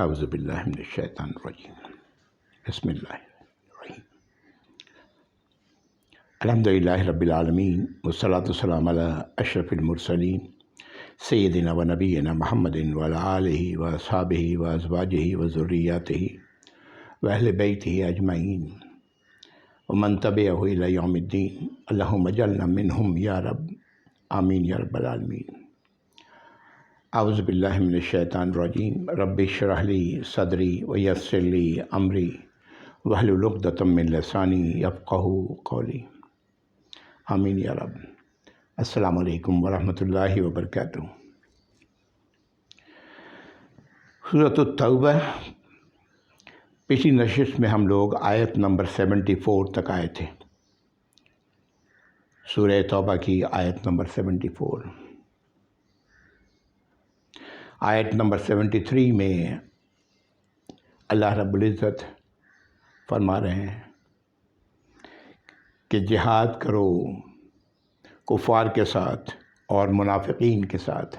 اعوذ باللہ من الشیطان الرجیم بسم اللہ الرحیم الحمدللہ رب العالمین والصلاة والسلام علی اشرف المرسلین سیدنا و نبینا محمد وعلی آلہ و اصحابہ و ازواجہ و ذریاتہ و اہل بیتہ اجمعین ومن تبعہ الی یوم الدین اللہم اجعلنا منہم یا رب آمین یا رب العالمین۔ اعوذ باللہ من الشیطان الرجیم رب اشرح لی صدری ویسر لی امری واحلل عقدۃ من لسانی یفقہوا قولی آمین یا رب۔ السلام علیکم ورحمۃ اللہ وبرکاتہ۔ سورۃ التوبہ، پچھلی نشست میں ہم لوگ آیت نمبر 74 تک آئے تھے۔ سورہ توبہ کی آیت نمبر 74۔ آیت نمبر 73 میں اللہ رب العزت فرما رہے ہیں کہ جہاد کرو کفار کے ساتھ اور منافقین کے ساتھ،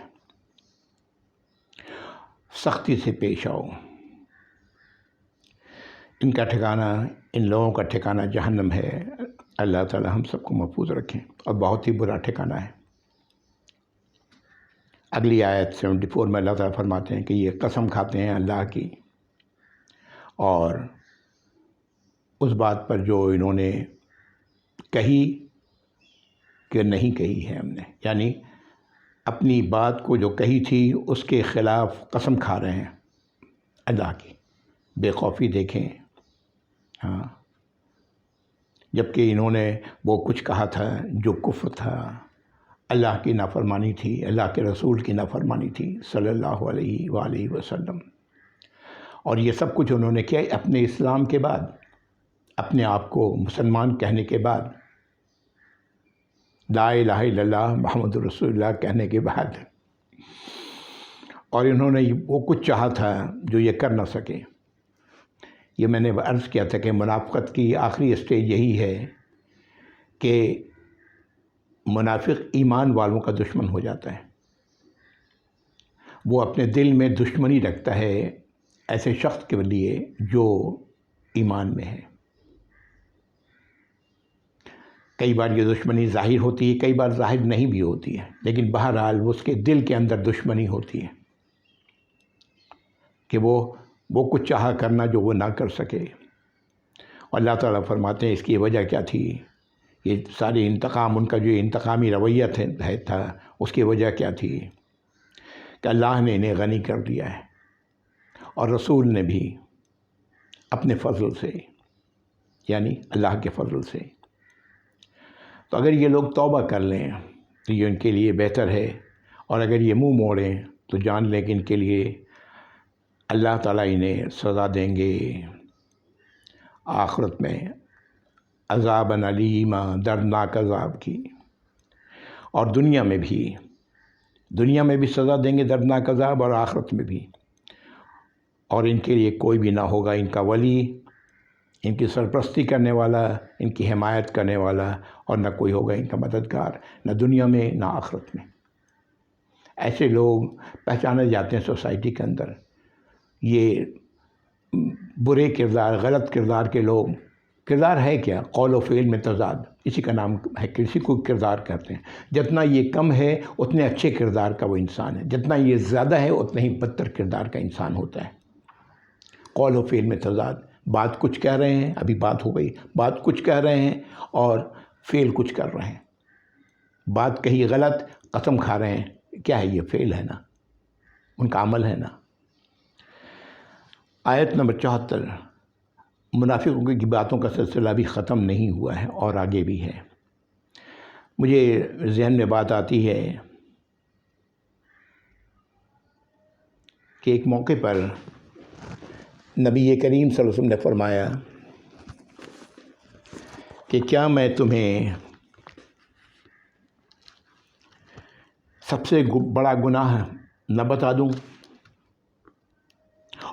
سختی سے پیش آؤ۔ ان کا ٹھکانہ، ان لوگوں کا ٹھکانہ جہنم ہے۔ اللہ تعالی ہم سب کو محفوظ رکھیں، اور بہت ہی برا ٹھکانہ ہے۔ اگلی آیت 74 میں اللہ تعالیٰ فرماتے ہیں کہ یہ قسم کھاتے ہیں اللہ کی اور اس بات پر جو انہوں نے کہی کہ نہیں کہی ہے ہم نے، یعنی اپنی بات کو جو کہی تھی اس کے خلاف قسم کھا رہے ہیں اللہ کی۔ بے خوفی دیکھیں، ہاں، جبکہ انہوں نے وہ کچھ کہا تھا جو کفر تھا، اللہ کی نافرمانی تھی، اللہ کے رسول کی نافرمانی تھی صلی اللہ علیہ وآلہ وسلم۔ اور یہ سب کچھ انہوں نے کیا اپنے اسلام کے بعد، اپنے آپ کو مسلمان کہنے کے بعد، لا الہ الا اللہ محمد رسول اللہ کہنے کے بعد، اور انہوں نے وہ کچھ چاہا تھا جو یہ کر نہ سکے۔ یہ میں نے عرض کیا تھا کہ منافقت کی آخری اسٹیج یہی ہے کہ منافق ایمان والوں کا دشمن ہو جاتا ہے۔ وہ اپنے دل میں دشمنی رکھتا ہے ایسے شخص کے لیے جو ایمان میں ہے۔ کئی بار یہ دشمنی ظاہر ہوتی ہے، کئی بار ظاہر نہیں بھی ہوتی ہے، لیکن بہرحال اس کے دل کے اندر دشمنی ہوتی ہے کہ وہ کچھ چاہا کرنا جو وہ نہ کر سکے۔ اور اللہ تعالیٰ فرماتے ہیں اس کی وجہ کیا تھی؟ یہ سارے انتقام، ان کا جو انتقامی رویہ تھا، اس کی وجہ کیا تھی؟ کہ اللہ نے انہیں غنی کر دیا ہے، اور رسول نے بھی اپنے فضل سے، یعنی اللہ کے فضل سے۔ تو اگر یہ لوگ توبہ کر لیں تو یہ ان کے لیے بہتر ہے، اور اگر یہ منہ موڑیں تو جان لیں کہ ان کے لیے اللہ تعالیٰ انہیں سزا دیں گے آخرت میں، عذاب علیما، دردناک عذاب کی، اور دنیا میں بھی سزا دیں گے دردناک عذاب، اور آخرت میں بھی۔ اور ان کے لیے کوئی بھی نہ ہوگا ان کا ولی، ان کی سرپرستی کرنے والا، ان کی حمایت کرنے والا، اور نہ کوئی ہوگا ان کا مددگار، نہ دنیا میں نہ آخرت میں۔ ایسے لوگ پہچانے جاتے ہیں سوسائٹی کے اندر۔ یہ برے کردار، غلط کردار کے لوگ، کردار ہے کیا؟ قول و فعل میں تضاد، اسی کا نام ہے، کسی کو کردار کہتے ہیں۔ جتنا یہ کم ہے اتنے اچھے کردار کا وہ انسان ہے، جتنا یہ زیادہ ہے اتنا ہی بدتر کردار کا انسان ہوتا ہے۔ قول و فعل میں تضاد، بات کچھ کہہ رہے ہیں، ابھی بات ہو گئی، بات کچھ کہہ رہے ہیں اور فعل کچھ کر رہے ہیں۔ بات کہی غلط، قسم کھا رہے ہیں، کیا ہے یہ؟ فعل ہے نا، ان کا عمل ہے نا۔ آیت نمبر 74، منافقوں کی باتوں کا سلسلہ بھی ختم نہیں ہوا ہے اور آگے بھی ہے۔ مجھے ذہن میں بات آتی ہے کہ ایک موقع پر نبی کریم صلی اللہ علیہ وسلم نے فرمایا کہ کیا میں تمہیں سب سے بڑا گناہ نہ بتا دوں؟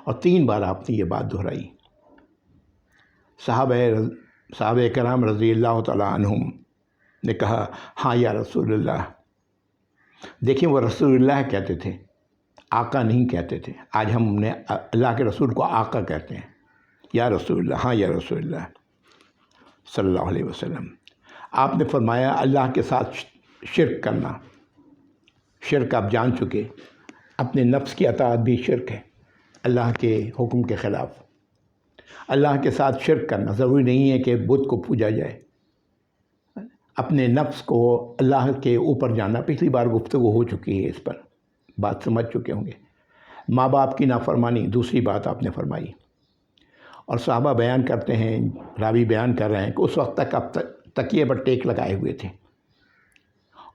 اور 3 بار آپ نے یہ بات دہرائی۔ صحابہ کرام رضی اللہ تعالیٰ عنہم نے کہا ہاں یا رسول اللہ۔ دیکھیں وہ رسول اللہ کہتے تھے، آقا نہیں کہتے تھے، آج ہم نے اللہ کے رسول کو آقا کہتے ہیں، یا رسول اللہ، ہاں یا رسول اللہ صلی اللہ علیہ وسلم۔ آپ نے فرمایا اللہ کے ساتھ شرک کرنا، شرک آپ جان چکے، اپنے نفس کی اطاعت بھی شرک ہے، اللہ کے حکم کے خلاف۔ اللہ کے ساتھ شرک کرنا، ضروری نہیں ہے کہ بت کو پوجا جائے، اپنے نفس کو اللہ کے اوپر جانا۔ پچھلی بار گفتگو ہو چکی ہے اس پر، بات سمجھ چکے ہوں گے۔ ماں باپ کی نافرمانی دوسری بات آپ نے فرمائی، اور صحابہ بیان کرتے ہیں، راوی بیان کر رہے ہیں کہ اس وقت تک اب تکیے پر ٹیک لگائے ہوئے تھے،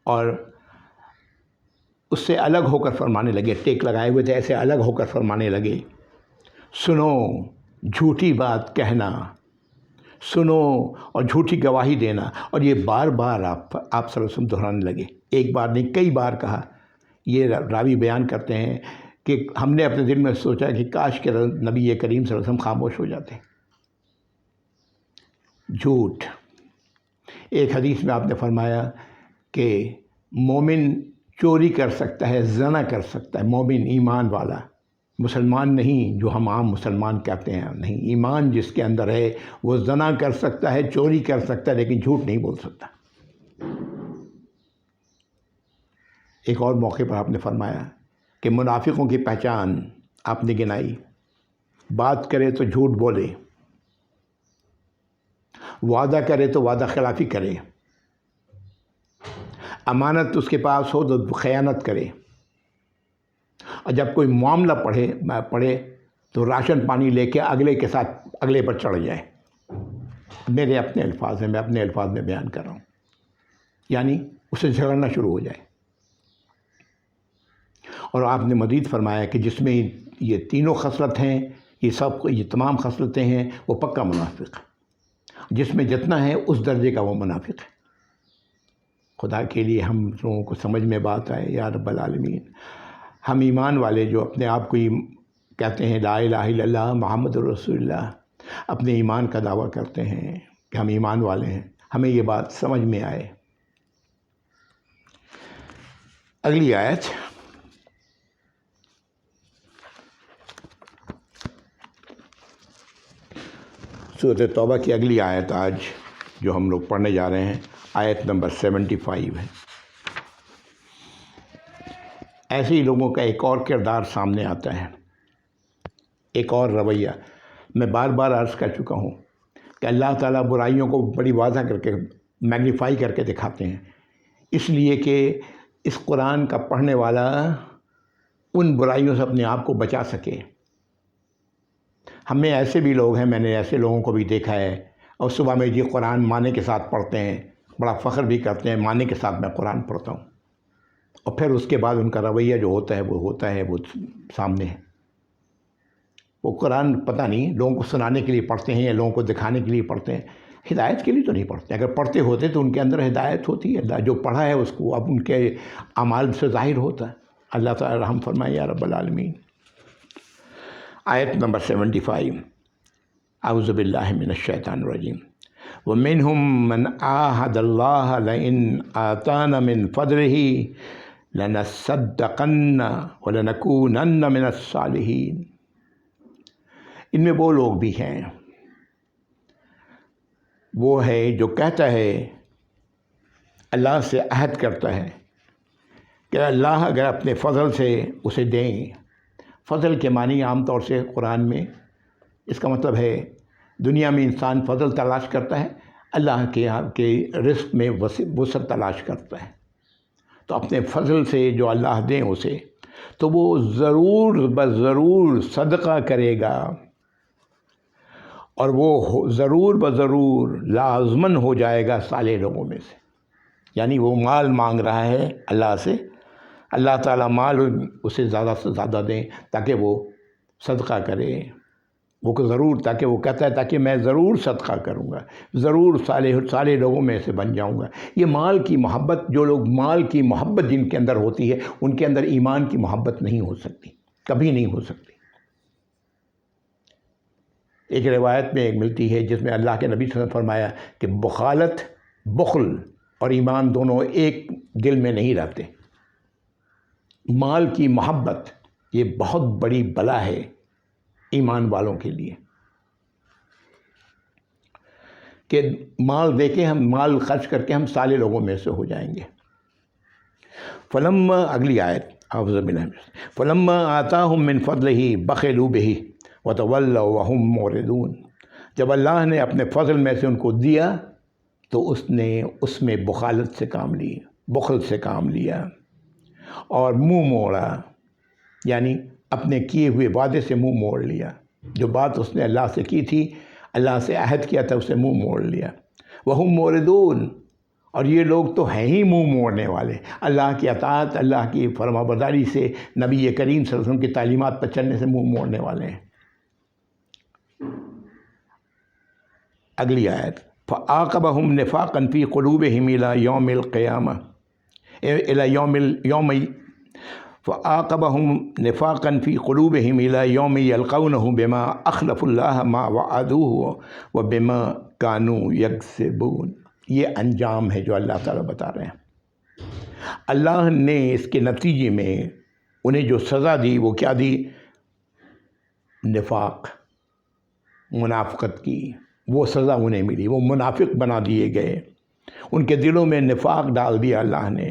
اور اس سے الگ ہو کر فرمانے لگے، ٹیک لگائے ہوئے تھے ایسے الگ ہو کر فرمانے لگے، سنو جھوٹی بات کہنا، سنو اور جھوٹی گواہی دینا۔ اور یہ بار بار آپ صلی اللہ علیہ وسلم دہرانے لگے، ایک بار نہیں کئی بار کہا۔ یہ راوی بیان کرتے ہیں کہ ہم نے اپنے دل میں سوچا کہ کاش کہ نبی کریم صلی اللہ علیہ وسلم خاموش ہو جاتے۔ جھوٹ، ایک حدیث میں آپ نے فرمایا کہ مومن چوری کر سکتا ہے، زنا کر سکتا ہے، مومن ایمان والا، مسلمان نہیں جو ہم عام مسلمان کہتے ہیں، نہیں، ایمان جس کے اندر ہے وہ زنا کر سکتا ہے، چوری کر سکتا ہے، لیکن جھوٹ نہیں بول سکتا۔ ایک اور موقع پر آپ نے فرمایا کہ منافقوں کی پہچان آپ نے گنائی، بات کرے تو جھوٹ بولے، وعدہ کرے تو وعدہ خلافی کرے، امانت اس کے پاس ہو تو خیانت کرے، اور جب کوئی معاملہ پڑے تو راشن پانی لے کے اگلے کے ساتھ اگلے پر چڑھ جائے۔ میرے اپنے الفاظ ہیں، میں اپنے الفاظ میں بیان کر رہا ہوں، یعنی اسے جھگڑنا شروع ہو جائے۔ اور آپ نے مزید فرمایا کہ جس میں یہ تینوں خصلت ہیں، یہ تمام خصلتیں ہیں، وہ پکا منافق ہے، جس میں جتنا ہے اس درجے کا وہ منافق ہے۔ خدا کے لیے ہم لوگوں کو سمجھ میں بات آئے، یا رب العالمین، ہم ایمان والے جو اپنے آپ کو کہتے ہیں لا الہ الا اللہ محمد رسول اللہ، اپنے ایمان کا دعویٰ کرتے ہیں کہ ہم ایمان والے ہیں، ہمیں یہ بات سمجھ میں آئے۔ اگلی آیت، سورۃ توبہ کی اگلی آیت آج جو ہم لوگ پڑھنے جا رہے ہیں، آیت نمبر 75 ہے۔ ایسے ہی لوگوں کا ایک اور کردار سامنے آتا ہے، ایک اور رویہ۔ میں بار بار عرض کر چکا ہوں کہ اللہ تعالیٰ برائیوں کو بڑی واضح کر کے میگنیفائی کر کے دکھاتے ہیں، اس لیے کہ اس قرآن کا پڑھنے والا ان برائیوں سے اپنے آپ کو بچا سکے۔ ہم میں ایسے بھی لوگ ہیں، میں نے ایسے لوگوں کو بھی دیکھا ہے، اور صبح میں یہ قرآن معنی کے ساتھ پڑھتے ہیں، بڑا فخر بھی کرتے ہیں، معنی کے ساتھ میں قرآن پڑھتا ہوں، اور پھر اس کے بعد ان کا رویہ جو ہوتا ہے وہ سامنے ہے۔ وہ قرآن پتہ نہیں لوگوں کو سنانے کے لیے پڑھتے ہیں یا لوگوں کو دکھانے کے لیے پڑھتے ہیں، ہدایت کے لیے تو نہیں پڑھتے۔ اگر پڑھتے ہوتے تو ان کے اندر ہدایت ہوتی ہے، جو پڑھا ہے اس کو اب ان کے اعمال سے ظاہر ہوتا ہے۔ اللہ تعالی رحم فرمائے یا رب العالمین۔ آیت نمبر 75، اعوذ باللہ من الشیطان الرجیم۔ وَمِنْهُمْ مَنْ عَاهَدَ اللَّهَ لَئِنْ آتَانَا مِنْ فَضْلِهِ لَنَصَّدَّقَنَّ وَلَنَكُونَنَّ مِنَ الصَّالِحِينَ۔ ان میں وہ لوگ بھی ہیں، وہ ہے جو کہتا ہے، اللہ سے عہد کرتا ہے کہ اللہ اگر اپنے فضل سے اسے دیں۔ فضل کے معنی عام طور سے قرآن میں اس کا مطلب ہے دنیا میں انسان فضل تلاش کرتا ہے، اللہ کے رزق میں وسعت تلاش کرتا ہے، تو اپنے فضل سے جو اللہ دیں اسے، تو وہ ضرور بضرور صدقہ کرے گا، اور وہ ضرور بضرور لازماً ہو جائے گا صالح لوگوں میں سے۔ یعنی وہ مال مانگ رہا ہے اللہ سے، اللہ تعالیٰ مال اسے زیادہ سے زیادہ دیں تاکہ وہ صدقہ کرے، وہ ضرور، تاکہ وہ کہتا ہے تاکہ میں ضرور صدقہ کروں گا، ضرور صالح لوگوں میں سے بن جاؤں گا۔ یہ مال کی محبت، جو لوگ مال کی محبت جن کے اندر ہوتی ہے، ان کے اندر ایمان کی محبت نہیں ہو سکتی، کبھی نہیں ہو سکتی۔ ایک روایت میں ایک ملتی ہے جس میں اللہ کے نبی صلی اللہ علیہ وسلم نے فرمایا کہ بخالت، بخل اور ایمان دونوں ایک دل میں نہیں رہتے۔ مال کی محبت یہ بہت بڑی بلا ہے ایمان والوں کے لیے کہ مال دے کے ہم مال خرچ کر کے ہم سالے لوگوں میں سے ہو جائیں گے۔ فلما، اگلی آیت، اعوذ باللہ، فلما آتاہم من فضلہ بخلوا بہ وتولوا وہم معرضون، جب اللہ نے اپنے فضل میں سے ان کو دیا تو اس نے اس میں بخالت سے کام لی، بخل سے کام لیا اور منہ موڑا، یعنی اپنے کیے ہوئے وعدے سے منہ موڑ لیا۔ جو بات اس نے اللہ سے کی تھی، اللہ سے عہد کیا تھا، اسے منہ موڑ لیا۔ وہم معرضون، اور یہ لوگ تو ہیں ہی منہ موڑنے والے، اللہ کی اطاعت، اللہ کی فرما برداری سے، نبی کریم صلی اللہ علیہ وسلم کی تعلیمات پر چلنے سے منہ موڑنے والے ہیں۔ اگلی آیت، فعاقبہم نفاقا فی قلوبہم الی یوم القیامہ فعاقبہم نفاقا فی قلوبہم الی یوم یلقونہ بما اخلفوا اللہ ما وعدوہ وبما کانوا یکذبون۔ یہ انجام ہے جو اللہ تعالیٰ بتا رہے ہیں۔ اللہ نے اس کے نتیجے میں انہیں جو سزا دی وہ کیا دی؟ نفاق، منافقت کی وہ سزا انہیں ملی، وہ منافق بنا دیے گئے، ان کے دلوں میں نفاق ڈال دیا اللہ نے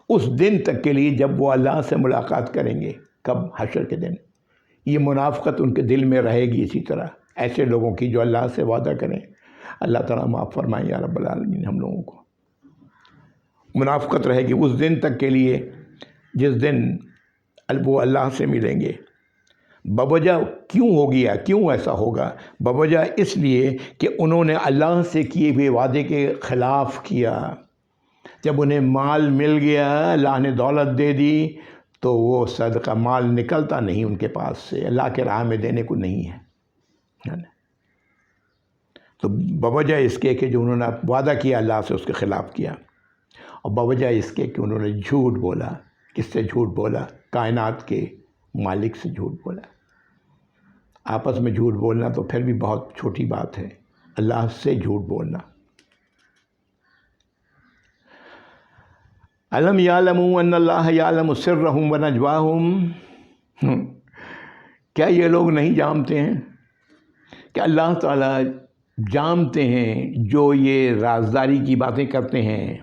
اس دن تک کے لیے جب وہ اللہ سے ملاقات کریں گے۔ کب؟ حشر کے دن۔ یہ منافقت ان کے دل میں رہے گی اسی طرح، ایسے لوگوں کی جو اللہ سے وعدہ کریں۔ اللہ تعالیٰ معاف فرمائے یا رب العالمین ہم لوگوں کو۔ منافقت رہے گی اس دن تک کے لیے جس دن وہ اللہ سے ملیں گے۔ بوجہ کیوں ہو گیا، کیوں ایسا ہوگا؟ بوجہ اس لیے کہ انہوں نے اللہ سے کیے ہوئے وعدے کے خلاف کیا۔ جب انہیں مال مل گیا، اللہ نے دولت دے دی، تو وہ صدقہ مال نکلتا نہیں ان کے پاس سے، اللہ کے راہ میں دینے کو نہیں ہے۔ تو بوجہ اس کے کہ جو انہوں نے وعدہ کیا اللہ سے اس کے خلاف کیا، اور بوجہ اس کے کہ انہوں نے جھوٹ بولا۔ کس سے جھوٹ بولا؟ کائنات کے مالک سے جھوٹ بولا۔ آپس میں جھوٹ بولنا تو پھر بھی بہت چھوٹی بات ہے، اللہ سے جھوٹ بولنا۔ الم یعلموا ان اللہ یعلم سرہم ونجواہم، کیا یہ لوگ نہیں جانتے ہیں کہ اللہ تعالیٰ جانتے ہیں جو یہ رازداری کی باتیں کرتے ہیں،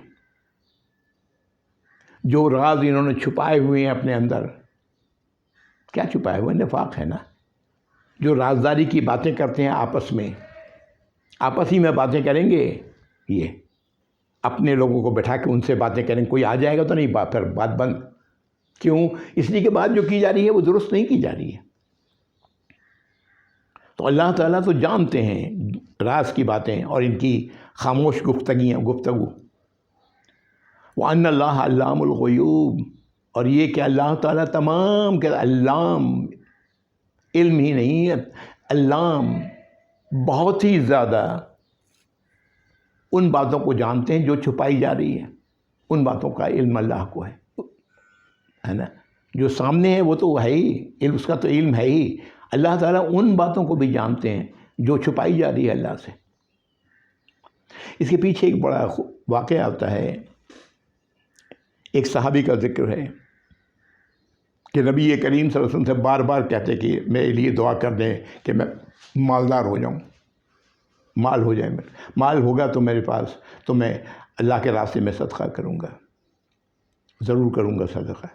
جو راز انہوں نے چھپائے ہوئے ہیں اپنے اندر۔ کیا چھپائے ہوئے؟ نفاق ہے نا۔ جو رازداری کی باتیں کرتے ہیں آپس میں، آپس ہی میں باتیں کریں گے، یہ اپنے لوگوں کو بٹھا کے ان سے باتیں کریں، کوئی آ جائے گا تو نہیں، پھر بات بند۔ کیوں؟ اس لیے کہ بات جو کی جا رہی ہے وہ درست نہیں کی جا رہی ہے۔ تو اللہ تعالیٰ تو جانتے ہیں راز کی باتیں اور ان کی خاموش گفتگو۔ وَأَنَّ اللَّهَ عَلَّامُ الْغُیُوب، اور یہ کہ اللہ تعالیٰ تمام کے علام، علم ہی نہیں، علام، بہت ہی زیادہ ان باتوں کو جانتے ہیں جو چھپائی جا رہی ہے۔ ان باتوں کا علم اللہ کو ہے نا، جو سامنے ہے وہ تو ہے ہی، علم اس کا تو علم ہے ہی۔ اللہ تعالیٰ ان باتوں کو بھی جانتے ہیں جو چھپائی جا رہی ہے اللہ سے۔ اس کے پیچھے ایک بڑا واقعہ آتا ہے، ایک صحابی کا ذکر ہے کہ نبی کریم صلی اللہ علیہ وسلم سے بار بار کہتے کہ میرے لیے دعا کر دیں کہ میں مالدار ہو جاؤں، مال ہو جائے، مال ہوگا تو میرے پاس، تو میں اللہ کے راستے میں صدقہ کروں گا، ضرور کروں گا صدقہ۔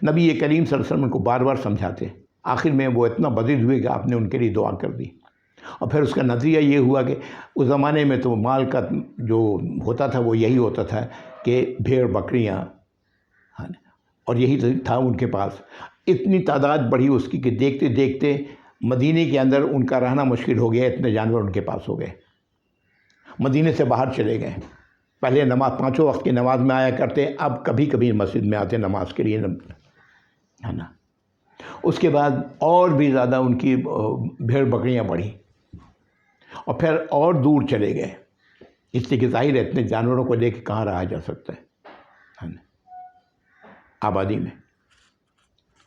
نبی کریم صلی اللہ علیہ وسلم کو بار بار سمجھاتے، آخر میں وہ اتنا بدل ہوئے کہ آپ نے ان کے لیے دعا کر دی۔ اور پھر اس کا نتیجہ یہ ہوا کہ اس زمانے میں تو مال کا جو ہوتا تھا وہ یہی ہوتا تھا کہ بھیڑ بکریاں، اور یہی تھا ان کے پاس۔ اتنی تعداد بڑھی اس کی کہ دیکھتے دیکھتے مدینے کے اندر ان کا رہنا مشکل ہو گیا، اتنے جانور ان کے پاس ہو گئے، مدینے سے باہر چلے گئے۔ پہلے نماز پانچوں وقت کی نماز میں آیا کرتے، اب کبھی کبھی مسجد میں آتے نماز کے لیے، ہے نا۔ اس کے بعد اور بھی زیادہ ان کی بھیڑ بکریاں بڑھی، اور پھر اور دور چلے گئے، اس لیے کہ ظاہر ہے اتنے جانوروں کو لے کے کہاں رہا جا سکتا ہے نا، آبادی میں،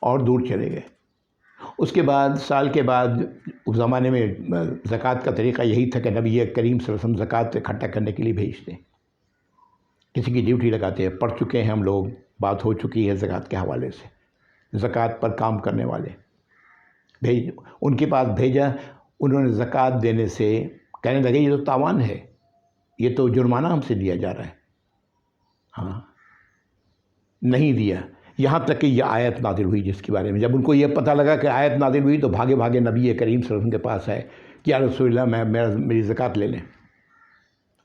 اور دور چلے گئے۔ اس کے بعد سال کے بعد اس زمانے میں زکوٰۃ کا طریقہ یہی تھا کہ نبی کریم صلی اللہ علیہ وسلم زکوٰۃ اکٹھا کرنے کے لیے بھیجتے، کسی کی ڈیوٹی لگاتے ہیں، پڑھ چکے ہیں ہم لوگ، بات ہو چکی ہے زکوٰۃ کے حوالے سے۔ زکوٰۃ پر کام کرنے والے ان کے پاس بھیجا. انہوں نے زکوٰۃ دینے سے کہنے لگے یہ تو تاوان ہے، یہ تو جرمانہ ہم سے لیا جا رہا ہے. ہاں، نہیں دیا. یہاں تک کہ یہ آیت نازل ہوئی جس کے بارے میں جب ان کو یہ پتہ لگا کہ آیت نازل ہوئی تو بھاگے بھاگے نبی کریم صلی اللہ علیہ وسلم کے پاس آئے کہ یا رسول اللہ میری زکوٰۃ لے لیں.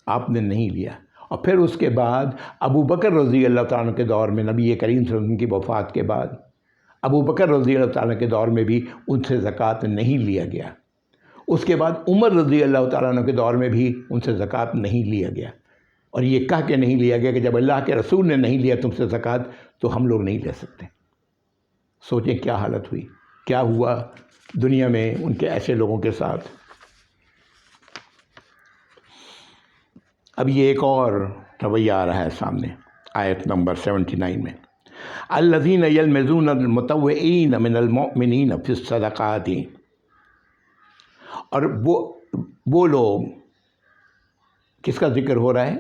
آپ نے نہیں لیا. اور پھر اس کے بعد ابو بکر رضی اللہ تعالیٰ عنہ کے دور میں، نبی کریم صلی اللہ علیہ وسلم کی وفات کے بعد ابو بکر رضی اللہ تعالیٰ عنہ کے دور میں بھی ان سے زکوٰۃ نہیں لیا گیا. اس کے بعد عمر رضی اللہ تعالیٰ عنہ کے دور میں بھی ان سے زکوٰۃ نہیں لیا گیا. اور یہ کہہ کے نہیں لیا گیا کہ جب اللہ کے رسول نے نہیں لیا تم سے زکوٰۃ تو ہم لوگ نہیں لے سکتے. سوچیں کیا حالت ہوئی، کیا ہوا دنیا میں ان کے ایسے لوگوں کے ساتھ. اب یہ ایک اور رویہ آ رہا ہے سامنے آیت نمبر 79 میں. الذین یلمزون المطوعین من المؤمنین فی الصدقات. اور وہ لوگ کس کا ذکر ہو رہا ہے؟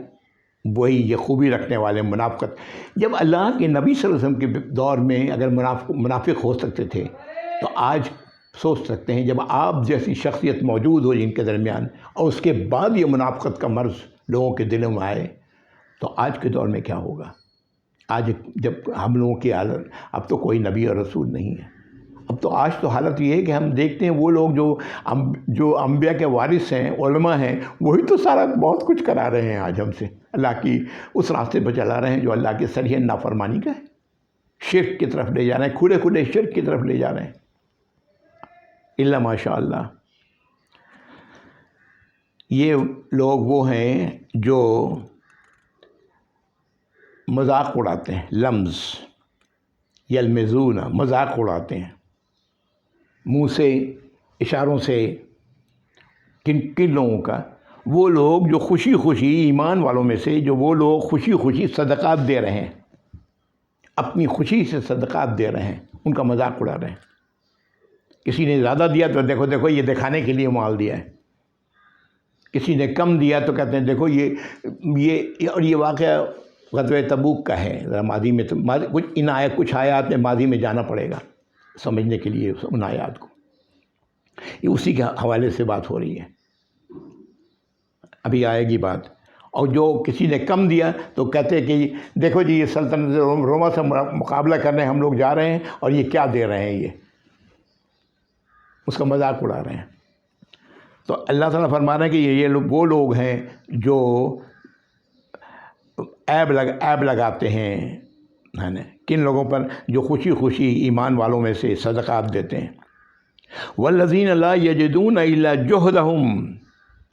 وہی یہ خوبی رکھنے والے منافقت. جب اللہ کے نبی صلی اللہ علیہ وسلم کے دور میں اگر منافق ہو سکتے تھے تو آج سوچ سکتے ہیں جب آپ جیسی شخصیت موجود ہو جن کے درمیان اور اس کے بعد یہ منافقت کا مرض لوگوں کے دلوں میں آئے تو آج کے دور میں کیا ہوگا. آج جب ہم لوگوں کی حالت، اب تو کوئی نبی اور رسول نہیں ہے. اب تو آج تو حالت یہ ہے کہ ہم دیکھتے ہیں وہ لوگ جو انبیاء کے وارث ہیں، علماء ہیں، وہی تو سارا بہت کچھ کرا رہے ہیں آج ہم سے، اللہ کی اس راستے پہ چلا رہے ہیں جو اللہ کے صریح نافرمانی کا ہے. شرک کی طرف لے جا رہے ہیں، کھلے کھلے شرک کی طرف لے جا رہے ہیں. الا ماشاء اللہ. یہ لوگ وہ ہیں جو مذاق اڑاتے ہیں. لمز یلمزون، مذاق اڑاتے ہیں منہ سے، اشاروں سے. کن لوگوں کا؟ وہ لوگ جو خوشی خوشی، ایمان والوں میں سے جو وہ لوگ خوشی خوشی صدقات دے رہے ہیں، اپنی خوشی سے صدقات دے رہے ہیں، ان کا مذاق اڑا رہے ہیں. کسی نے زیادہ دیا تو دیکھو یہ دکھانے کے لیے مال دیا ہے. کسی نے کم دیا تو کہتے ہیں دیکھو یہ اور یہ واقعہ غزوہ تبوک کا ہے. ذرا ماضی میں تو کچھ آیات میں ماضی میں جانا پڑے گا سمجھنے کے لیے ان آیات کو. یہ اسی کے حوالے سے بات ہو رہی ہے، ابھی آئے گی بات. اور جو کسی نے کم دیا تو کہتے ہیں کہ دیکھو جی یہ سلطنت روما سے مقابلہ کرنے ہم لوگ جا رہے ہیں اور یہ کیا دے رہے ہیں، یہ اس کا مذاق اڑا رہے ہیں. تو اللہ تعالیٰ فرما رہے ہیں کہ یہ وہ لوگ ہیں جو عیب لگاتے ہیں. کن لوگوں پر؟ جو خوشی خوشی ایمان والوں میں سے صدقات دیتے ہیں. والذین لا یجدون الا جہدہم،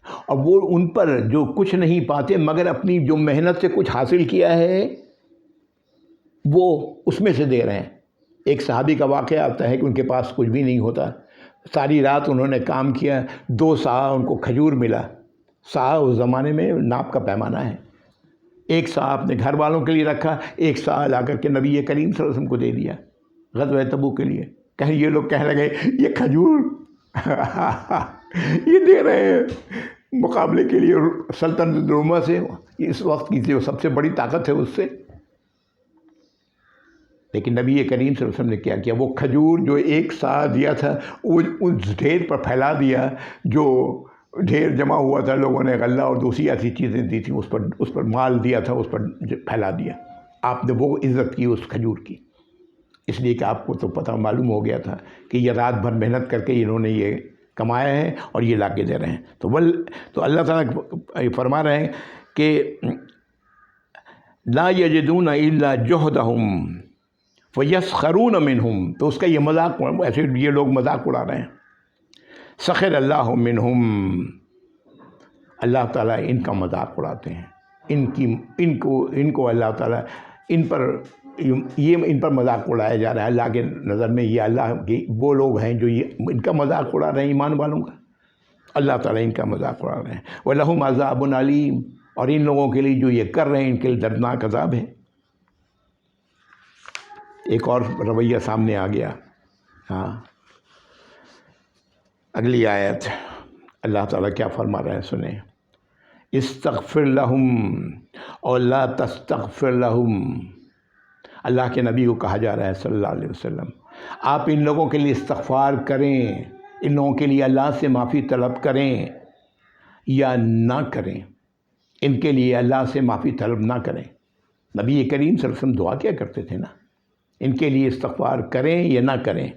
اور وہ ان پر جو کچھ نہیں پاتے مگر اپنی جو محنت سے کچھ حاصل کیا ہے وہ اس میں سے دے رہے ہیں. ایک صحابی کا واقعہ آتا ہے کہ ان کے پاس کچھ بھی نہیں ہوتا، ساری رات انہوں نے کام کیا، 2 سا ان کو کھجور ملا. سا اس زمانے میں ناپ کا پیمانہ ہے. 1 سا اپنے گھر والوں کے لیے رکھا، 1 سا لا کر کے نبی کریم صلی اللہ علیہ وسلم کو دے دیا غزوہ تبوک کے لیے. یہ لوگ کہنے لگے یہ کھجور یہ دے رہے ہیں مقابلے کے لیے سلطنت روما سے، اس وقت کی جو سب سے بڑی طاقت ہے اس سے. لیکن نبی کریم صلی اللہ علیہ وسلم نے کیا کیا؟ وہ کھجور جو 1 سا دیا تھا وہ اس ڈھیر پر پھیلا دیا. جو ڈھیر جمع ہوا تھا لوگوں نے غلہ اور دوسری ایسی چیزیں دی تھیں اس پر مال دیا تھا، اس پر پھیلا دیا. آپ نے وہ عزت کی اس کھجور کی، اس لیے کہ آپ کو تو پتہ معلوم ہو گیا تھا کہ یہ رات بھر محنت کر کے انہوں نے یہ کمایا ہے اور یہ لا کے دے رہے ہیں. تو اللہ تعالیٰ فرما رہے ہیں کہ لا یجدون الا جہدہم فیسخرون منہم. تو اس کا یہ مذاق، ایسے یہ لوگ مذاق اڑا رہے ہیں. سخر اللہ منہم، اللہ تعالیٰ ان کا مذاق اڑاتے ہیں. ان کو اللہ تعالیٰ ان پر مذاق اڑایا جا رہا ہے. اللہ کے نظر میں یہ اللہ کے وہ لوگ ہیں جو ان کا مذاق اڑا رہے ہیں، ایمان والوں کا. اللہ تعالیٰ ان کا مذاق اڑا رہے ہیں. وَلَهُمْ عَذَابٌ عَلِيمٌ، اور ان لوگوں کے لیے جو یہ کر رہے ہیں ان کے لیے دردناک عذاب ہے. ایک اور رویہ سامنے آ گیا. ہاں، اگلی آیت اللہ تعالیٰ کیا فرما رہے ہیں سنیں. استغفر لهم اور لا تستغفر لهم. اللہ کے نبی کو کہا جا رہا ہے صلی اللہ علیہ وسلم آپ ان لوگوں کے لیے استغفار کریں، ان لوگوں کے لیے اللہ سے معافی طلب کریں یا نہ کریں، ان کے لیے اللہ سے معافی طلب نہ کریں۔ نبی کریم صلی اللہ علیہ وسلم دعا کیا کرتے تھے نا، ان کے لیے استغفار کریں یا نہ کریں۔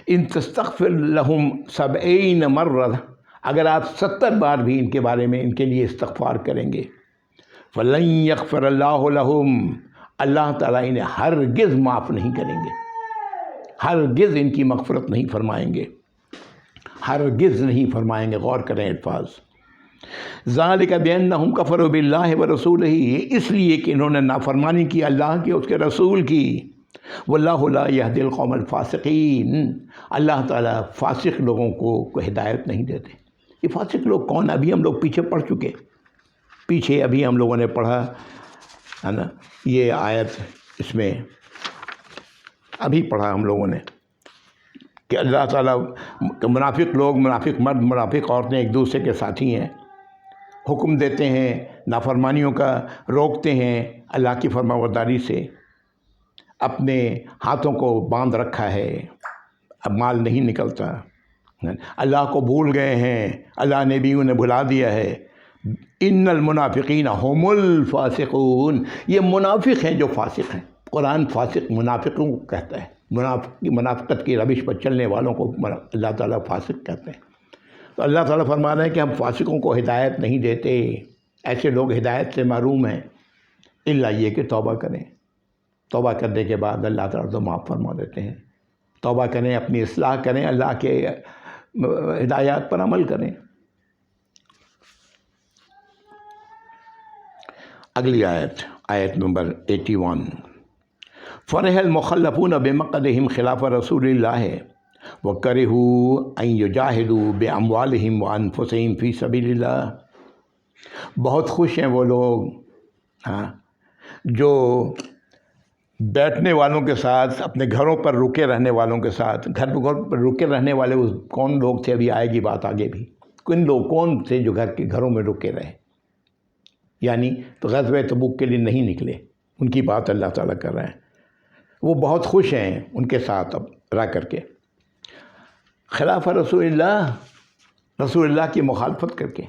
ان تستغفر لہم 70 مرہ، اگر آپ 70 بار بھی ان کے بارے میں ان کے لیے استغفار کریں گے، فلن یغفر اللہ لہم، اللہ تعالیٰ انہیں ہرگز معاف نہیں کریں گے، ہرگز ان کی مغفرت نہیں فرمائیں گے، ہرگز نہیں فرمائیں گے۔ غور کریں الفاظ، ذالک بانہم کفروا باللہ ورسولہ، یہ اس لیے کہ انہوں نے نافرمانی کی اللہ کی، اس کے رسول کی۔ واللہ لا یہدی القوم الفاسقین، اللہ تعالیٰ فاسق لوگوں کو ہدایت نہیں دیتے۔ یہ فاسق لوگ کون؟ ابھی ہم لوگ پیچھے پڑھ چکے، پیچھے ابھی ہم لوگوں نے پڑھا ہے نا، یہ آیت اس میں ابھی پڑھا ہم لوگوں نے کہ اللہ تعالیٰ منافق لوگ، منافق مرد، منافق عورتیں ایک دوسرے کے ساتھی ہیں، حکم دیتے ہیں نافرمانیوں کا، روکتے ہیں اللہ کی فرمانبرداری سے، اپنے ہاتھوں کو باندھ رکھا ہے، اب مال نہیں نکلتا، اللہ کو بھول گئے ہیں، اللہ نے بھی انہیں بھلا دیا ہے۔ ان المنافقین هم الفاسقون، یہ منافق ہیں جو فاسق ہیں۔ قرآن فاسق منافقوں کو کہتا ہے، منافقت کی روش پر چلنے والوں کو اللہ تعالیٰ فاسق کہتے ہیں۔ تو اللہ تعالیٰ فرما رہے ہیں کہ ہم فاسقوں کو ہدایت نہیں دیتے، ایسے لوگ ہدایت سے محروم ہیں، الا یہ کہ توبہ کریں، توبہ کرنے کے بعد اللہ تعالیٰ تو معاف فرما دیتے ہیں۔ توبہ کریں، اپنی اصلاح کریں، اللہ کے ہدایات پر عمل کریں۔ اگلی آیت، آیت نمبر 81، فرح المخلفون بمقعدہم خلاف رسول اللہ وکرہوا ان یجاہدوا باموالہم وانفسہم فی سبیل اللہ، بہت خوش ہیں وہ لوگ جو بیٹھنے والوں کے ساتھ، اپنے گھروں پر رکے رہنے والوں کے ساتھ، گھر پر رکے رہنے والے کون لوگ تھے؟ ابھی آئے گی بات آگے بھی، کون تھے جو گھروں میں رکے رہے، یعنی تو غزوہ تبوک کے لیے نہیں نکلے، ان کی بات اللہ تعالیٰ کر رہے ہیں۔ وہ بہت خوش ہیں ان کے ساتھ اب رہ کر کے، خلاف رسول اللہ، رسول اللہ کی مخالفت کر کے،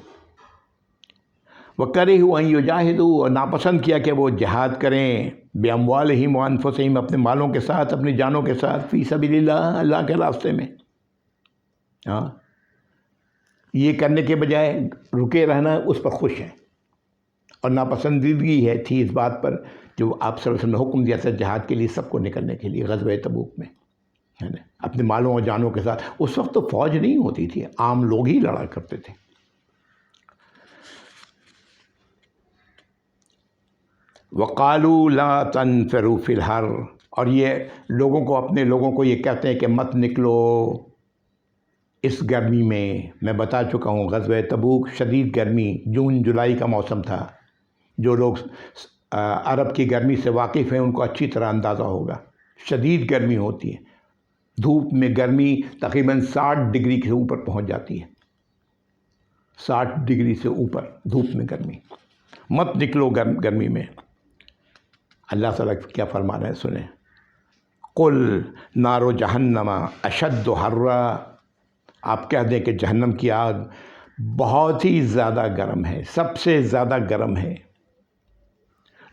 وَكَرِهُوا أَن يُجَاهِدُوا، اور ناپسند کیا کہ وہ جہاد کریں، بِأَمْوَالِهِمْ وَأَنفُسِهِمْ، اپنے مالوں کے ساتھ، اپنی جانوں کے ساتھ، فی سبیل اللہ، اللہ کے راستے میں۔ یہ کرنے کے بجائے رکے رہنا، اس پر خوش ہیں، اور ناپسندیدگی تھی اس بات پر جو آپ صلی اللہ علیہ وسلم نے حکم دیا تھا جہاد کے لیے سب کو نکلنے کے لیے غزوہ تبوک میں، ہے نا، اپنے مالوں اور جانوں کے ساتھ۔ اس وقت تو فوج نہیں ہوتی تھی، عام لوگ ہی لڑا کرتے تھے۔ وَقَالُوا لَا تَنْفِرُوا فِي الْحَرِّ، اور یہ لوگوں کو، اپنے لوگوں کو یہ کہتے ہیں کہ مت نکلو اس گرمی میں۔ میں بتا چکا ہوں غزوہ تبوک شدید گرمی، جون جولائی کا موسم تھا۔ جو لوگ عرب کی گرمی سے واقف ہیں ان کو اچھی طرح اندازہ ہوگا، شدید گرمی ہوتی ہے، دھوپ میں گرمی تقریباً 60 ڈگری سے اوپر پہنچ جاتی ہے، 60 ڈگری سے اوپر دھوپ میں گرمی، مت نکلو گرمی میں۔ اللہ تعالیٰ کیا فرما رہے ہیں سنیں، قل نار جہنم اشد حرا، آپ کہہ دیں کہ جہنم کی آگ بہت ہی زیادہ گرم ہے، سب سے زیادہ گرم ہے۔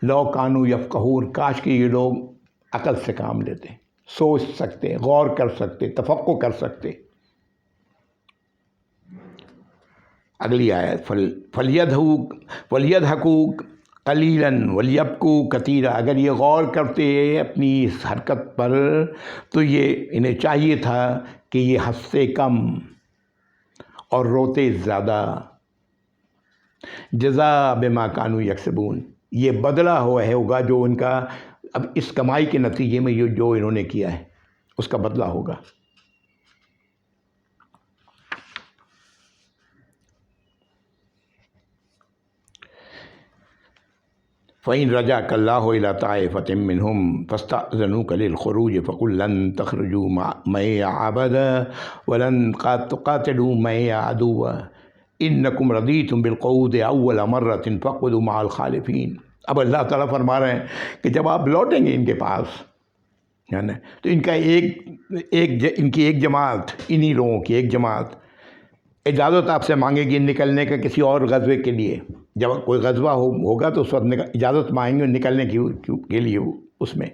لو کانوا یفقہون، کاش کہ یہ لوگ عقل سے کام لیتے، سوچ سکتے، غور کر سکتے، تفقہ کر سکتے۔ اگلی آیت، فَلْيَضْحَكُوا قَلِيلًا وَلْيَبْكُوا كَثِيرًا، اگر یہ غور کرتے اپنی اس حرکت پر تو یہ انہیں چاہیے تھا کہ یہ ہنستے کم اور روتے زیادہ۔ جزاء بما كانوا يكسبون، یہ بدلہ ہوگا جو ان کا اب اس کمائی کے نتیجے میں جو انہوں نے کیا ہے اس کا بدلہ ہوگا۔ فَإِن رَجَعَكَ اللَّهُ إِلَىٰ طَائِفَةٍ مِّنْهُمْ فَاسْتَأْذَنُوكَ لِلْخُرُوجِ فَقُل لَّن تَخْرُجُوا مَعِيَ أَبَدًا وَلَن تُقَاتِلُوا مَعِيَ عَدُوًّا إِنَّكُمْ رَضِيتُمْ بِالْقُعُودِ أَوَّلَ مَرَّةٍ فَاقْعُدُوا مَعَ الْخَالِفِينَ۔ اب اللہ تعالیٰ فرما رہے ہیں کہ جب آپ لوٹیں گے ان کے پاس، ہے نا. تو ان کا ان کی ایک جماعت، انہی لوگوں کی ایک جماعت اجازت آپ سے مانگے گی نکلنے کا کسی اور غزوے کے لیے. جب کوئی غزوہ ہوگا تو اس وقت اجازت مانگیں گے نکلنے کے لیے اس میں.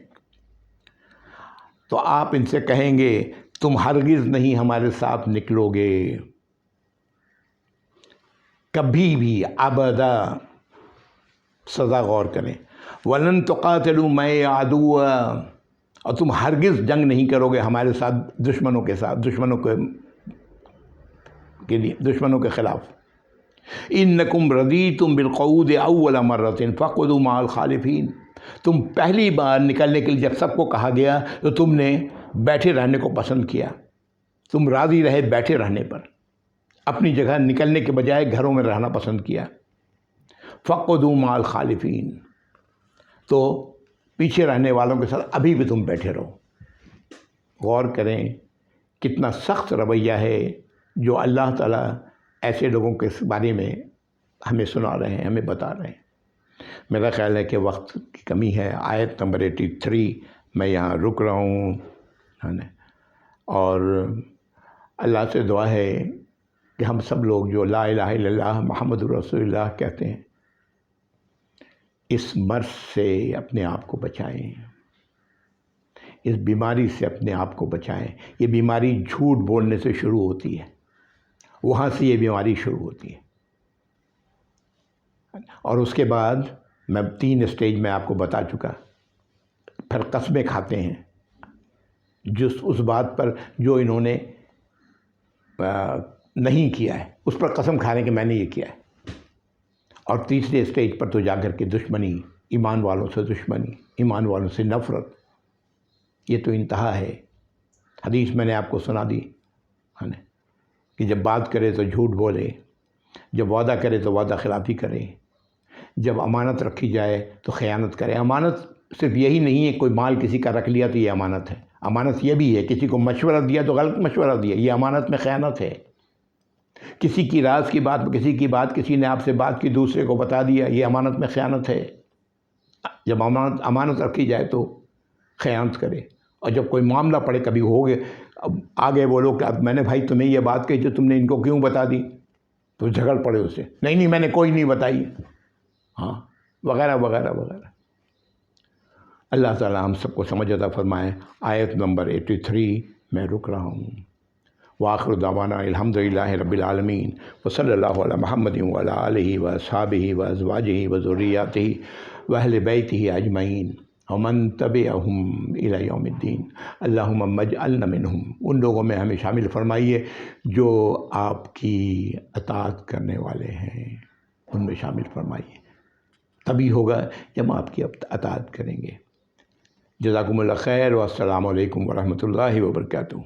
تو آپ ان سے کہیں گے تم ہرگز نہیں ہمارے ساتھ نکلو گے کبھی بھی، ابدا. سزا غور کریں. وَلَن تُقَاتِلُوا مَعِيَ عَدُوًّا، اور تم ہرگز جنگ نہیں کرو گے ہمارے ساتھ دشمنوں کے ساتھ، دشمنوں کے خلاف. اِنَّكُمْ رَضِيتُمْ بِالْقُعُودِ أَوَّلَ مَرَّةٍ فَاقْعُدُوا مَعَ الْخَالِفِينَ. تم پہلی بار نکلنے کے لیے جب سب کو کہا گیا تو تم نے بیٹھے رہنے کو پسند کیا. تم راضی رہے بیٹھے رہنے پر، اپنی جگہ نکلنے کے بجائے گھروں میں رہنا پسند کیا. فَاقْعُدُوا مَعَ الْخَالِفِينَ، تو پیچھے رہنے والوں کے ساتھ ابھی بھی تم بیٹھے رہو. غور کریں کتنا سخت رویہ ہے جو اللہ تعالیٰ ایسے لوگوں کے بارے میں ہمیں سنا رہے ہیں، ہمیں بتا رہے ہیں. میرا خیال ہے کہ وقت کی کمی ہے. آیت نمبر 83 میں یہاں رک رہا ہوں، ہے نا. اور اللہ سے دعا ہے کہ ہم سب لوگ جو لا الہ الا اللہ محمد رسول اللہ کہتے ہیں، اس مرض سے اپنے آپ کو بچائیں، اس بیماری سے اپنے آپ کو بچائیں. یہ بیماری جھوٹ بولنے سے شروع ہوتی ہے، وہاں سے یہ بیماری شروع ہوتی ہے. اور اس کے بعد میں 3 اسٹیج میں آپ کو بتا چکا. پھر قسمیں کھاتے ہیں اس بات پر جو انہوں نے نہیں کیا ہے، اس پر قسم کھانے کہ میں نے یہ کیا ہے. اور تیسرے اسٹیج پر تو جا کر کے دشمنی، ایمان والوں سے دشمنی، ایمان والوں سے نفرت. یہ تو انتہا ہے. حدیث میں نے آپ کو سنا دی ہے نا کہ جب بات کرے تو جھوٹ بولے، جب وعدہ کرے تو وعدہ خلافی کرے، جب امانت رکھی جائے تو خیانت کرے. امانت صرف یہی نہیں ہے کوئی مال کسی کا رکھ لیا تو یہ امانت ہے. امانت یہ بھی ہے کسی کو مشورہ دیا تو غلط مشورہ دیا، یہ امانت میں خیانت ہے. کسی کی راز کی بات، کسی نے آپ سے بات کی دوسرے کو بتا دیا، یہ امانت میں خیانت ہے. جب امانت رکھی جائے تو خیانت کرے. اور جب کوئی معاملہ پڑے، کبھی ہو گئے آگے وہ لوگ کہ میں نے بھائی تمہیں یہ بات کہی تو تم نے ان کو کیوں بتا دی، تو جھگڑ پڑے اسے، نہیں میں نے کوئی نہیں بتائی، ہاں وغیرہ وغیرہ وغیرہ. اللہ تعالیٰ ہم سب کو سمجھ عطا فرمائے. آیت نمبر 83 میں رک رہا ہوں. وآخر دعوانا الحمدللہ رب العالمین وصلی اللہ علی محمد وعلی آلہ واصحابہ وازواجہ وذریاتہ واہل بیتہ اجمعین ومن تبعہم الی یوم الدین. اللہم اجعلنا منہم، ان لوگوں میں ہمیں شامل فرمائیے جو آپ کی اطاعت کرنے والے ہیں، ان میں شامل فرمائیے. تبھی ہوگا جب ہم آپ کی اطاعت کریں گے. جزاکم اللہ خیر، والسلام علیکم ورحمۃ اللہ وبرکاتہ.